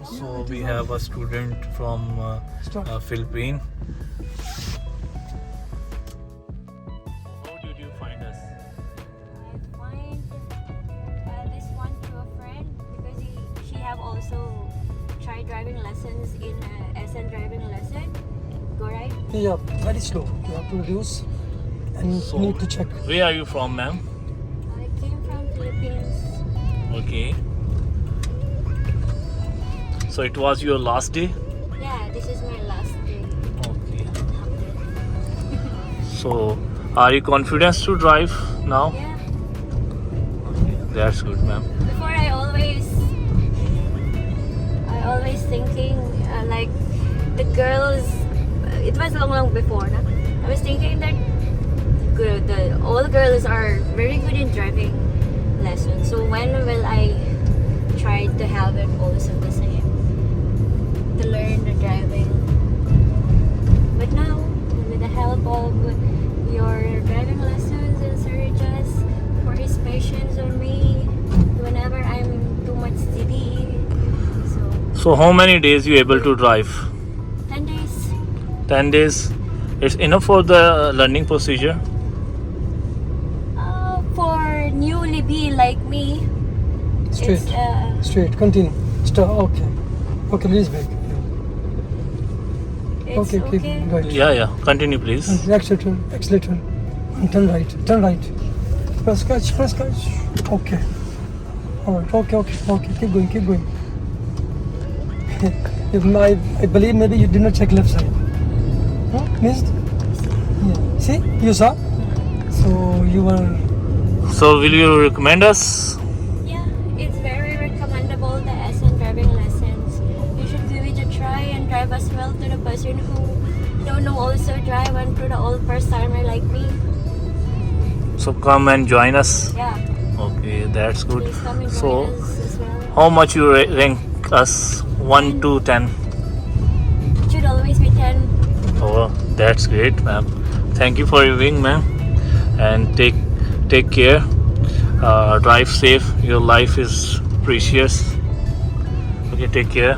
So we have a student from Philippines. How did you find us? I find this one through a friend because she have also tried driving lessons in SN driving lesson. Go right? Yeah, very slow. You have to reduce and So, need to check. Where are you from, ma'am? I came from Philippines. Okay. So it was your last day? Yeah, this is my last day. Okay. So are you confident to drive now? Yeah. Okay, that's good, ma'am. Before I always thinking like the girls. It was long before. No? I was thinking that all girls are very good in driving lessons. So when will I try to have it also the same to learn the driving? But now, with the help of your driving lessons and Sir Jess for his patience on me whenever I'm too much steady. So how many days you able to drive? 10 days. 10 days. It's enough for the learning procedure? For newly be like me, Straight. it's, Straight. Continue. Stop. Okay. Okay, release brake. it's Okay, okay. keep right. Yeah. Continue, please. Accelerator. Accelerator. And turn right. Turn right. Press clutch. Press clutch. Okay. Alright. Okay. Keep going. Keep going. I believe maybe you did not check left side. Huh? Missed? Yeah. See? You saw? So you were... So will you recommend us? Yeah, it's very recommendable the SN driving lessons. You should give it a try and drive as well to the person who don't know also drive and to the old first timer like me. So come and join us. Yeah, Okay, that's good. please come and join So us as well. how much you rank us 1 to 10? It should always be 10. Oh, that's great, ma'am. Thank you for your wing, ma'am. And take care. Drive safe. Your life is precious. Okay, take care.